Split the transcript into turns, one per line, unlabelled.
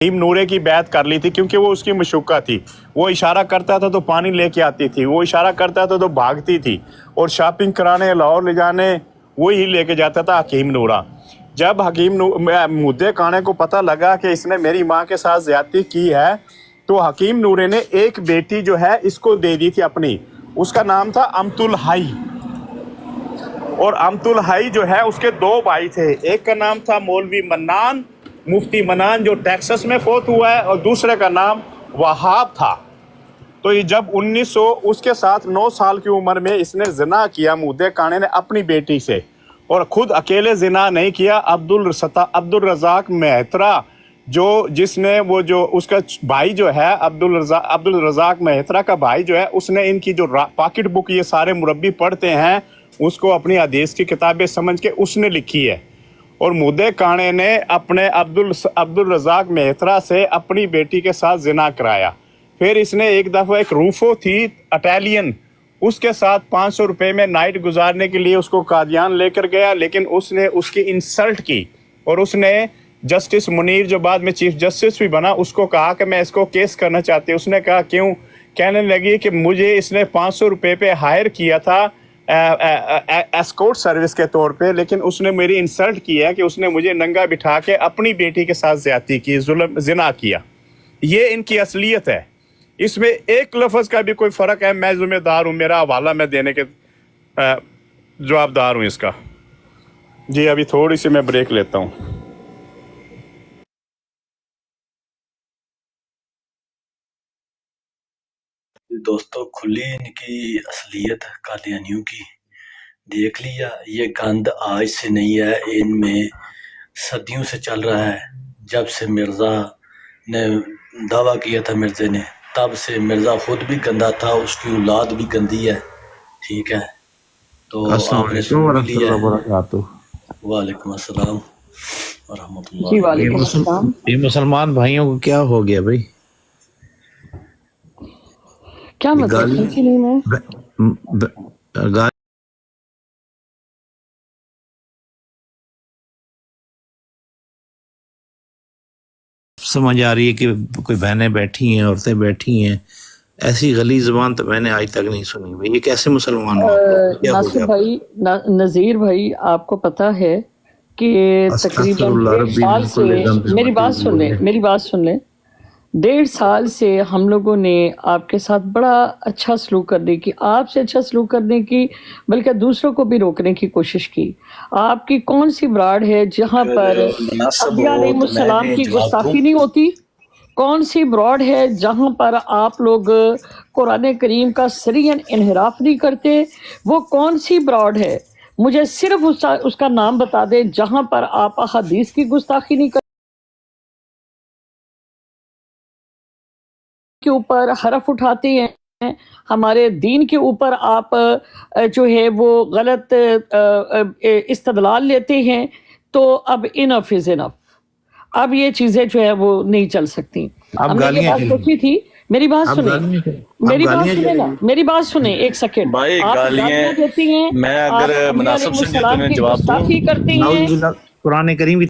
हकीम नूरे की बैत कर ली थी, क्योंकि वो उसकी मशुक्का थी। वो इशारा करता था तो पानी लेके आती थी, वो इशारा करता था तो भागती थी, और शॉपिंग कराने लाहौर ले जाने वही लेके जाता था हकीम नूरा। जब मुद्दे काने को पता लगा कि इसने मेरी माँ के साथ ज्यादती की है, तो हकीम नूरे ने एक बेटी जो है इसको दे दी थी अपनी, उसका नाम था अमतुल हाई। और अमतुल हाई जो है उसके दो भाई थे, एक का नाम था मौलवी मन्नान, मुफ्ती मन्नान जो टेक्सास में फोत हुआ है, और दूसरे का नाम वहाब था। तो ये जब 1900 उसके साथ 9 साल की उम्र में इसने जिना किया मुद्दे काने ने अपनी बेटी से, और खुद अकेले जिना नहीं किया, अब्दुल रज़ाक मेहतरा जो जिसने वो जो उसका भाई जो है अब्दुल रज़ाक मेहतरा का भाई जो है, उसने इनकी जो पॉकेट बुक ये सारे मुरब्बी पढ़ते हैं उसको अपनी हदीस की किताबें समझ के उसने लिखी है। और मुद्दे काने ने अपने अब्दुल रज़ाक मेहतरा से अपनी बेटी के साथ जिना कराया। फिर इसने एक दफ़ा एक रूफो थी इटालियन, उसके साथ 500 रुपये में नाइट गुजारने के लिए उसको कादियान लेकर गया, लेकिन उसने उसकी इंसल्ट की, और उसने जस्टिस मुनीर जो बाद में चीफ जस्टिस भी बना उसको कहा कि मैं इसको केस करना चाहती हूँ। उसने कहा क्यों? कहने लगी कि मुझे इसने 500 रुपये पे हायर किया था एस्कॉर्ट सर्विस के तौर पे, लेकिन उसने मेरी इंसल्ट की है कि उसने मुझे नंगा बिठा के अपनी बेटी के साथ ज्यादती की, जुल्म जिना किया। ये इनकी असलियत है, इसमें एक लफ्ज़ का भी कोई फ़र्क है। मैं जिम्मेदार हूँ, मेरा हवाला मैं देने के जवाबदार हूँ इसका। जी अभी थोड़ी सी मैं ब्रेक लेता हूँ।
दोस्तों खुली इनकी असलियत कादियानियों की, देख लिया। ये गंद आज से नहीं है, इनमें सदियों से चल रहा है। जब से मिर्ज़ा ने दावा किया था मिर्ज़े ने, तब से मिर्ज़ा खुद भी गंदा था, उसकी औलाद भी गंदी है। ठीक है, तो आपने सुन भी लिया है। वालेकुम अस्सलाम व रहमतुल्लाह।
ये मुसलमान भाइयों को क्या हो गया भाई?
क्या मतलब समझी नहीं मैं।
समझ आ रही है कि कोई बहनें बैठी हैं, औरतें बैठी हैं, ऐसी गली ज़बान तो मैंने आज तक नहीं सुनी भाई। ये कैसे मुसलमान हो?
नासिर भाई, नज़ीर भाई, आपको पता है कि तकरीबन 1.5 साल से, मेरी बात सुन लें, 1.5 साल से हम लोगों ने आपके साथ बड़ा अच्छा सलूक करने की, आपसे अच्छा सलूक करने की, बल्कि दूसरों को भी रोकने की कोशिश की। आपकी कौन सी ब्राड है जहाँ पर अंबिया अलैहिस्सलाम की गुस्ताखी नहीं होती? कौन सी ब्रॉड है जहाँ पर आप लोग कुरान करीम का सरीहन इन्हिराफ नहीं करते? वो कौन सी ब्रॉड है? मुझे सिर्फ उसका नाम बता दे जहाँ पर आप हदीस की गुस्ताखी नहीं के ऊपर हरफ उठाते हैं, हमारे दीन के ऊपर आप जो है वो गलत इस्तदलाल लेते हैं। तो अब इनफ इज इनफ, अब ये चीजें जो है वो नहीं चल सकती। हमने ये बात सोची थी। मेरी बात सुने, मेरी बात सुने एक सेकेंड।
भाई गालियां
देती हैं,
मैं अगर मुनासिब समझे तो मैं जवाब दूं।
करती हैं।
कुरान करीम